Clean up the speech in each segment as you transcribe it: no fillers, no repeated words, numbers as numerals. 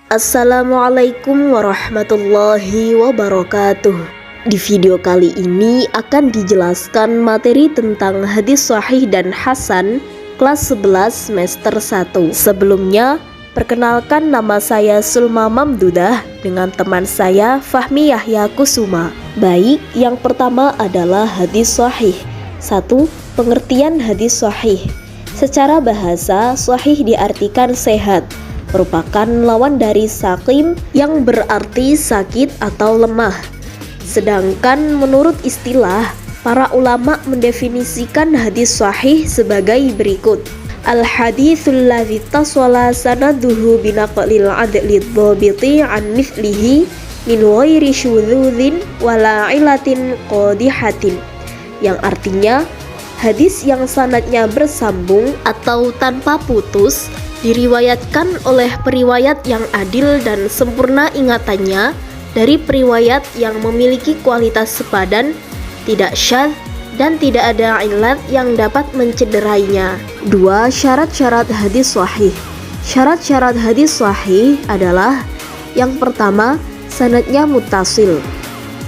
Assalamualaikum warahmatullahi wabarakatuh. Di video kali ini akan dijelaskan materi tentang hadis sahih dan hasan kelas 11 semester 1. Sebelumnya, perkenalkan nama saya Sulma Mamdudah dengan teman saya Fahmi Yahya Kusuma. Baik, yang pertama adalah hadis sahih. 1. Pengertian hadis sahih. Secara bahasa, sahih diartikan sehat, merupakan lawan dari sakim yang berarti sakit atau lemah. Sedangkan menurut istilah, para ulama mendefinisikan hadis sahih sebagai berikut. Al-haditsul ladzi tasala sanaduhu binaqlil adli dhabiti an mithlihi min ghairi syudzin wala ilatin qadihatin. Yang artinya, hadis yang sanadnya bersambung atau tanpa putus diriwayatkan oleh periwayat yang adil dan sempurna ingatannya dari periwayat yang memiliki kualitas sepadan, tidak syadz, dan tidak ada illat yang dapat mencederainya. 2. Syarat-syarat hadis sahih. Syarat-syarat hadis sahih adalah: yang pertama, sanadnya muttasil.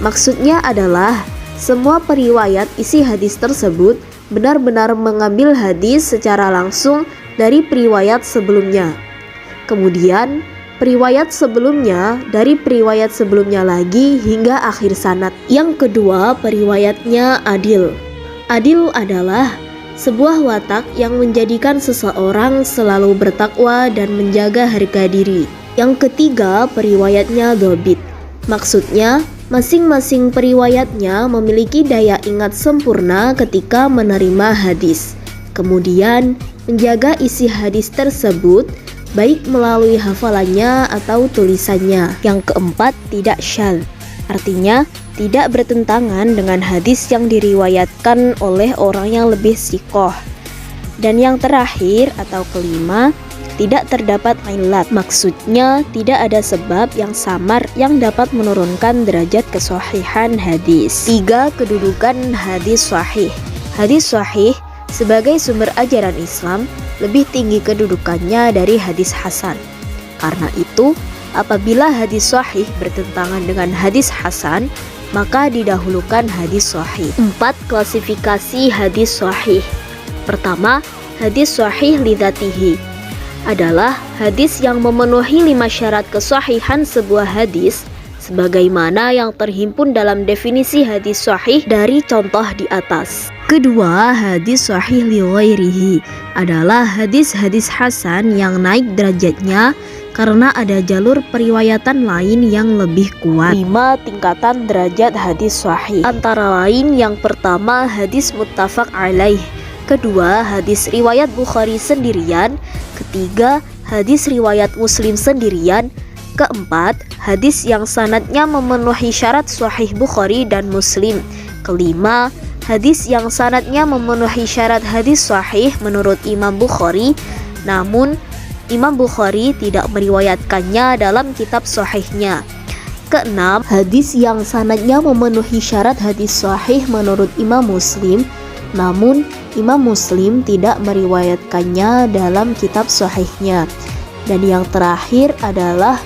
Maksudnya adalah semua periwayat isi hadis tersebut benar-benar mengambil hadis secara langsung dari periwayat sebelumnya. Kemudian, periwayat sebelumnya dari periwayat sebelumnya lagi hingga akhir sanad. Yang kedua, periwayatnya adil. Adil adalah sebuah watak yang menjadikan seseorang selalu bertakwa dan menjaga harga diri. Yang ketiga, periwayatnya dhabit. Maksudnya, masing-masing periwayatnya memiliki daya ingat sempurna ketika menerima hadis. Kemudian, menjaga isi hadis tersebut baik melalui hafalannya atau tulisannya. Yang keempat, tidak syadz. Artinya, tidak bertentangan dengan hadis yang diriwayatkan oleh orang yang lebih sikoh. Dan yang terakhir atau kelima, tidak terdapat illat. Maksudnya, tidak ada sebab yang samar yang dapat menurunkan derajat kesahihan hadis. 3. Kedudukan hadis sahih. Hadis sahih sebagai sumber ajaran Islam lebih tinggi kedudukannya dari hadis hasan. Karena itu, apabila hadis sahih bertentangan dengan hadis hasan, maka didahulukan hadis sahih. 4. Klasifikasi hadis sahih. Pertama, hadis sahih lidzatihi adalah hadis yang memenuhi 5 syarat kesahihan sebuah hadis sebagaimana yang terhimpun dalam definisi hadis sahih dari contoh di atas. Kedua, hadis sahih li ghairihi adalah hadis-hadis hasan yang naik derajatnya karena ada jalur periwayatan lain yang lebih kuat. 5. Tingkatan derajat hadis sahih. Antara lain, yang pertama, hadis muttafaq alaih. Kedua, hadis riwayat Bukhari sendirian. Ketiga, hadis riwayat Muslim sendirian. Keempat, hadis yang sanadnya memenuhi syarat sahih Bukhari dan Muslim. Kelima, hadis yang sanadnya memenuhi syarat hadis sahih menurut Imam Bukhari, namun Imam Bukhari tidak meriwayatkannya dalam kitab sahihnya. Keenam, hadis yang sanadnya memenuhi syarat hadis sahih menurut Imam Muslim, namun Imam Muslim tidak meriwayatkannya dalam kitab sahihnya. Dan yang terakhir adalah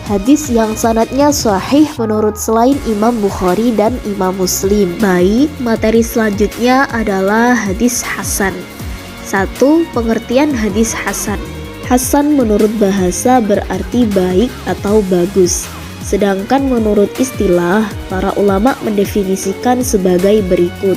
hadis yang sanadnya sahih menurut selain Imam Bukhari dan Imam Muslim. Baik, materi selanjutnya adalah hadis hasan. 1. Pengertian hadis hasan. Hasan menurut bahasa berarti baik atau bagus. Sedangkan menurut istilah, para ulama mendefinisikan sebagai berikut.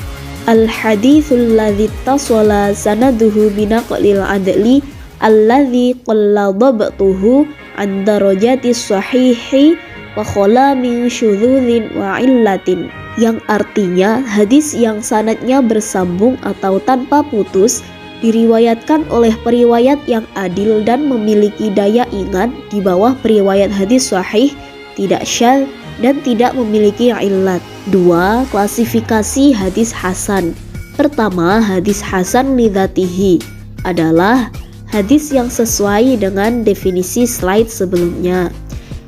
Al-haditsul ladzi tasala sanaduhu binaqlil adli alladzi qalla dhabtuhu an darajatis sahihi wa khala min syudzin wa illatin. Yang artinya, hadis yang sanadnya bersambung atau tanpa putus diriwayatkan oleh periwayat yang adil dan memiliki daya ingat di bawah periwayat hadis sahih, tidak syadz, dan tidak memiliki illat. 2. Klasifikasi hadis hasan. Pertama, hadis hasan lidzatihi adalah hadis yang sesuai dengan definisi slide sebelumnya.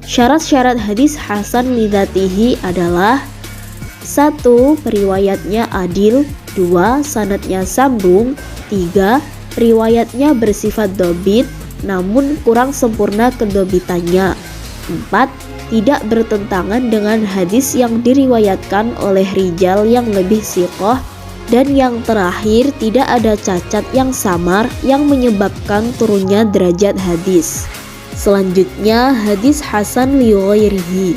Syarat-syarat hadis hasan lidzatihi adalah: 1. Periwayatnya adil. 2. Sanadnya sambung. 3. Riwayatnya bersifat dhabit namun kurang sempurna kedobitannya. 4. Tidak bertentangan dengan hadis yang diriwayatkan oleh rijal yang lebih siqah. Dan yang terakhir, tidak ada cacat yang samar yang menyebabkan turunnya derajat hadis. Selanjutnya, hadis hasan li ghairihi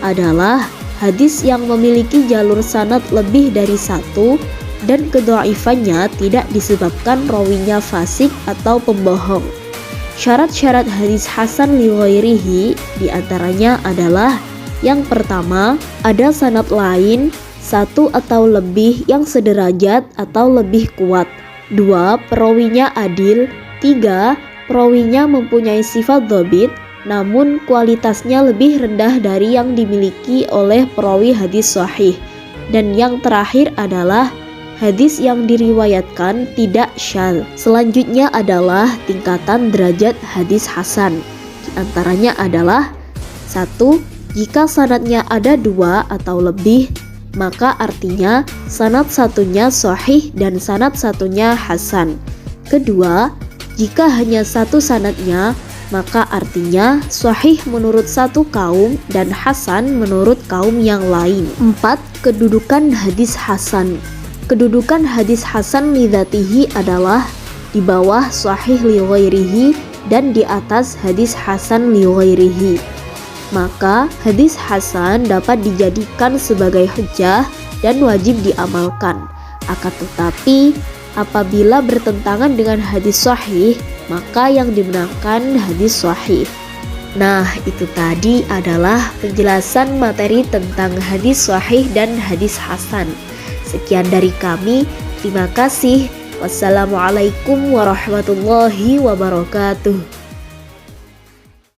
adalah hadis yang memiliki jalur sanad lebih dari satu dan kedhaifannya tidak disebabkan rawinya fasik atau pembohong. Syarat-syarat hadis hasan li ghairihi diantaranya adalah: yang pertama, ada sanad lain satu atau lebih yang sederajat atau lebih kuat. 2. Perawinya adil. 3. Perawinya mempunyai sifat dhabit namun kualitasnya lebih rendah dari yang dimiliki oleh perawi hadis sahih. Dan yang terakhir adalah hadis yang diriwayatkan tidak syadz. Selanjutnya adalah tingkatan derajat hadis hasan. Di antaranya adalah: 1. Jika sanadnya ada 2 atau lebih, maka artinya sanad satunya sahih dan sanad satunya hasan. Kedua, jika hanya satu sanadnya, maka artinya sahih menurut satu kaum dan hasan menurut kaum yang lain. 4. Kedudukan hadis hasan. Kedudukan hadis hasan li dzatihi adalah di bawah sahih li ghairihi dan di atas hadis hasan li ghairihi. Maka hadis hasan dapat dijadikan sebagai hujjah dan wajib diamalkan. Akan tetapi apabila bertentangan dengan hadis sahih, maka yang dimenangkan hadis sahih. Nah, itu tadi adalah penjelasan materi tentang hadis sahih dan hadis hasan. Sekian dari kami, terima kasih. Wassalamualaikum warahmatullahi wabarakatuh.